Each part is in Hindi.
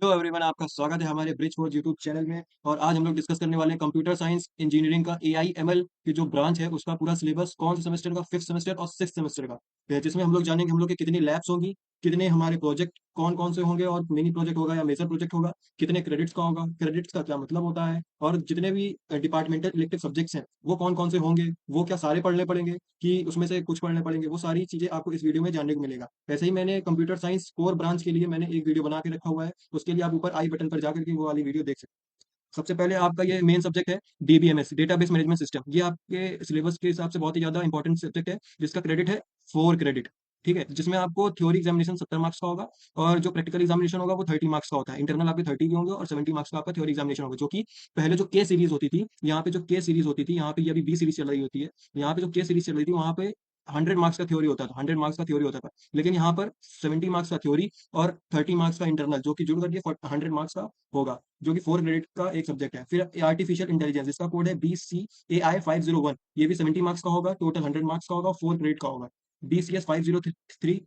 हेलो एवरीवन, आपका स्वागत है हमारे ब्रिज कोर्स यूट्यूब चैनल में। और आज हम लोग डिस्कस करने वाले हैं कंप्यूटर साइंस इंजीनियरिंग का एआई एमएल की जो ब्रांच है उसका पूरा सिलेबस कौन से सेमेस्टर का, फिफ्थ सेमेस्टर और सिक्स सेमेस्टर का है, जिसमें हम लोग जानेंगे हम लोग के कितनी लैब्स होंगी, कितने हमारे प्रोजेक्ट कौन कौन से होंगे और मिनी प्रोजेक्ट होगा या मेजर प्रोजेक्ट होगा, कितने क्रेडिट्स का होगा, क्रेडिट्स का क्या मतलब होता है, और जितने भी डिपार्टमेंटल इलेक्टिव सब्जेक्ट्स हैं वो कौन कौन से होंगे, वो क्या सारे पढ़ने पड़ेंगे कि उसमें से कुछ पढ़ने पड़ेंगे, वो सारी चीजें आपको इस वीडियो में जानने को मिलेगा। वैसे ही मैंने कंप्यूटर साइंस कोर ब्रांच के लिए मैंने एक वीडियो बना के रखा हुआ है, उसके लिए आप ऊपर आई बटन पर जाकर के वो वाली वीडियो देख सकते हैं। सबसे पहले आपका ये मेन सब्जेक्ट है डीबीएमएस, डेटाबेस मैनेजमेंट सिस्टम। ये आपके सिलेबस के हिसाब से बहुत ही ज्यादा इंपॉर्टेंट सब्जेक्ट है, जिसका क्रेडिट है 4 क्रेडिट। ठीक है, जिसमें आपको थ्योरी एग्जामिनेशन 70 मार्क्स का होगा और जो प्रैक्टिकल एग्जामिनेशन होगा वो 30 मार्क्स का होता है। इंटरनल आपके 30 के होंगे और 70 मार्क्स का आपका थ्योरी एग्जामिनेशन होगा, जो कि पहले जो के सीरीज होती थी, यहाँ पे जो के सीरीज होती थी, यहाँ पे ये अभी बी सीरीज चल रही होती है। यहाँ पे जो के सीरीज चल रही थी वहाँ पे 100 मार्क्स का थ्योरी होता था, 100 मार्क्स का थ्योरी होता था। लेकिन यहाँ पर 70 मार्क्स का थ्योरी और 30 मार्क्स का इंटरनल, जो कि जुड़ करके 100 मार्क्स का होगा, जो कि 4 क्रेडिट का एक सब्जेक्ट है। फिर आर्टिफिशियल इंटेलिजेंस, इसका कोड है BCAI 501। ये भी 70 मार्क्स का होगा, टोटल 100 मार्क्स का होगा, 4 क्रेडिट का होगा। DCS 503,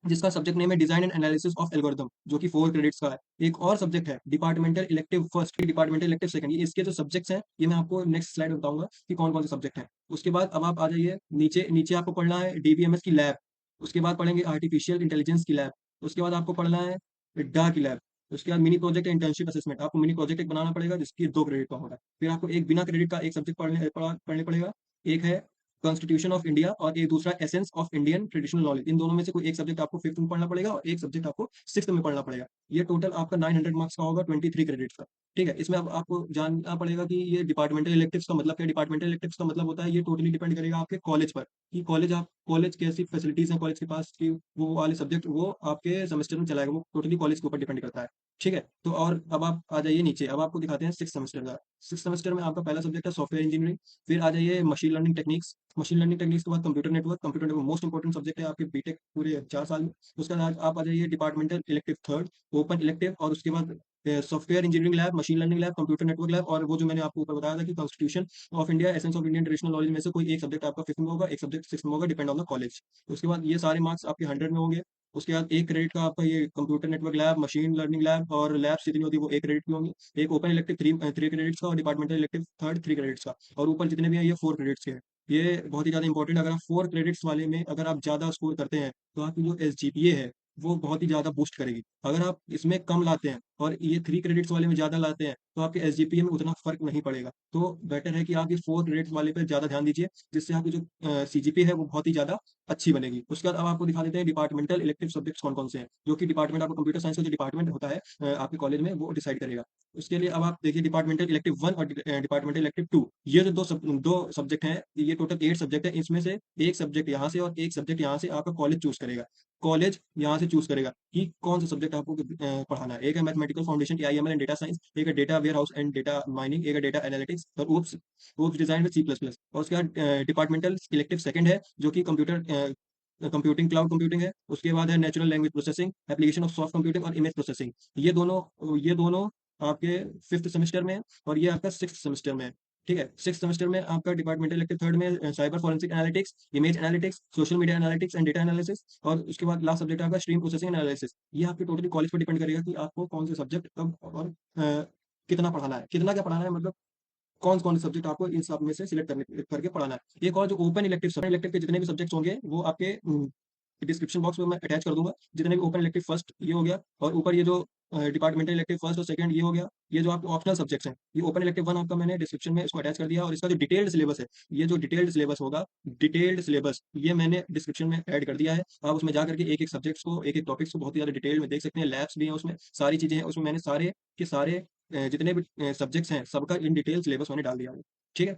जिसका सब्जेक्ट नेम है design and analysis of algorithm, जो कि 4 क्रेडिट्स का है। एक और सब्जेक्ट है departmental elective first, departmental elective second. ये इसके जो सब्जेक्ट्स हैं ये मैं आपको नेक्स्ट स्लाइड में बताऊंगा कि कौन कौन से सब्जेक्ट हैं। उसके बाद अब आप आ जाइए नीचे, नीचे आपको पढ़ना है डीबीएमएस की लैब। उसके बाद पढ़ेंगे आर्टिफिशियल इंटेलिजेंस की लैब। उसके बाद आपको पढ़ना है डा की लैब। उसके बाद मिनी प्रोजेक्ट इंटर्नशिप असेसमेंट, आपको मिनी प्रोजेक्ट एक बनाना पड़ेगा जिसकी 2 क्रेडिट का होगा। फिर आपको एक बिना क्रेडिट का एक सब्जेक्ट पढ़ने पड़ेगा। एक है कॉन्स्टिट्यूशन ऑफ इंडिया और एक दूसरा essence of Indian traditional knowledge. इन दोनों में से कोई एक सब्जेक्ट आपको फिफ्थ में पढ़ना पड़ेगा और एक सब्जेक्ट आपको सिक्स्थ में पढ़ना पड़ेगा। ये टोटल आपका 900 मार्क्स का होगा, 23 क्रेडिट्स का। ठीक है, इसमें अब आपको जानना पड़ेगा कि ये डिपार्टमेंटल इलेक्टिव्स का मतलब क्या है। डिपार्टमेंटल इलेक्टिव्स का मतलब होता है, ये टोटली डिपेंड करेगा आपके कॉलेज पर कि कॉलेज कैसी फैसिलिटीज हैं कॉलेज के पास कि वो वाले सब्जेक्ट वो आपके सेमेस्टर में चलाएगा। वो टोटली कॉलेज के ऊपर डिपेंड करता है। ठीक है, तो और अब आप आ जाइए नीचे, अब आपको दिखाते हैं सिक्स सेमेस्टर का। सिक्स सेमेस्टर में आपका पहला सब्जेक्ट है सॉफ्टवेयर इंजीनियरिंग। फिर आ जाइए machine learning techniques. Machine learning techniques के बाद computer network most important subject है आपके बीटेक पूरे 4 साल में। उसके बाद आप आ जाइए departmental elective third, open elective. और उसके बाद software engineering lab, machine learning lab, computer network lab, और वो जो मैंने आपको ऊपर बताया था कि constitution of India, essence of Indian traditional knowledge में से कोई एक सब्जेक्ट आपका फिफ्थ में होगा, एक सब्जेक्ट सिक्स में होगा, डिपेंड ऑन द कॉलेज। उसके बाद ये सारे मार्क्स आपके 100 में होंगे। उसके बाद 1 क्रेडिट का आपका ये computer network lab, machine learning lab और लैब्स जितनी होती है वो 1 क्रेडिट की होंगी। एक ओपन इलेक्टिव थ्री क्रेडिट्स का और डिपार्टमेंटल इलेक्टिव थर्ड 3 क्रेडिट्स का। और ऊपर जितने भी है ये 4 क्रेडिट्स के हैं। ये बहुत ही ज़्यादा इंपॉर्टेंट। अगर आप 4 क्रेडिट्स वाले में अगर आप ज़्यादा स्कोर करते हैं तो आपकी जो SGPA है वो बहुत ही ज़्यादा बूस्ट करेगी। अगर आप इसमें कम लाते हैं और ये 3 क्रेडिट्स वाले में ज़्यादा लाते हैं तो आपके SGPA में उतना फर्क नहीं पड़ेगा। तो बेटर है कि आप ये 4 क्रेडिट्स वाले पे ज़्यादा ध्यान दीजिए, जिससे आपकी जो CGPA है वो बहुत ही ज़्यादा अच्छी बनेगी। उसके बाद अब आपको दिखा देते हैं डिपार्टमेंटल इलेक्टिव सब्जेक्ट्स कौन कौन से हैं, जो कि डिपार्टमेंट आपको कंप्यूटर साइंस का जो डिपार्टमेंट होता है आपके कॉलेज में वो डिसाइड करेगा। उसके लिए अब आप देखिए डिपार्टमेंटल इलेक्टिव वन और डिपार्टमेंटल इलेक्टिव टू। ये जो दो सब्जेक्ट हैं, ये टोटल 8 सब्जेक्ट है। इसमें से एक सब्जेक्ट यहाँ से और एक सब्जेक्ट यहाँ से आपका कॉलेज चूज करेगा। कॉलेज यहाँ से चूज करेगा कि कौन सा सब्जेक्ट आपको पढ़ाना है। एक है mathematical foundation AIML and data science, एक है data warehouse and data mining, एक है डेटा एनालिटिक्स और OOPS OOPS design with C++। और उसके बाद डिपार्टमेंटल इलेक्टिव सेकंड है जो कि कंप्यूटिंग क्लाउड कंप्यूटिंग है। उसके बाद है natural language processing, application of soft computing और इमेज प्रोसेसिंग। ये दोनों आपके फिफ्थ सेमेस्टर में है और ये आपका सिक्स सेमेस्टर में है। ठीक है, सिक्स सेमेस्टर में आपका डिपार्टमेंटल इलेक्टिव थर्ड में cyber forensic analytics, image analytics, social media analytics and data analysis. और उसके बाद लास्ट सब्जेक्ट आपका स्ट्रीम प्रोसेसिंग एनालिसिस। ये आपके टोटली कॉलेज पर डिपेंड करेगा कि आपको कौन से सब्जेक्ट कब और कितना पढ़ाना है, कितना क्या पढ़ाना है, मतलब कौन कौन से सब्जेक्ट आपको इन सब में से सिलेक्ट करने करके पढ़ाना है। एक और जो ओपन इलेक्टिव के जितने भी सब्जेक्ट्स होंगे वो आपके डिस्क्रिप्शन बॉक्स में मैं अटैच कर दूंगा। जितने भी ओपन इलेक्टिव फर्स्ट ये हो गया, और ऊपर ये जो डिपार्टमेंटल इलेक्टिव फर्स्ट और सेकंड ये हो गया। ये जो आपके ऑप्शनल सब्जेक्ट्स हैं, ये ओपन इलेक्टिव वन आपका मैंने डिस्क्रिप्शन में इसको अटैच कर दिया। और इसका जो डिटेल्ड सिलेबस है, ये जो डिटेल्ड सिलेबस होगा, डिटेल्ड सिलेबस ये मैंने डिस्क्रिप्शन में ऐड कर दिया है। आप उसमें जा करके एक एक सब्जेक्ट्स को, एक एक टॉपिक्स को बहुत ही ज्यादा डिटेल में देख सकते हैं। लैब्स भी हैं उसमें, सारी चीजें हैं उसमें। मैंने सारे के सारे जितने भी सब्जेक्ट्स हैं सबका इन डिटेल सिलेबस मैंने डाल दिया है। ठीक है।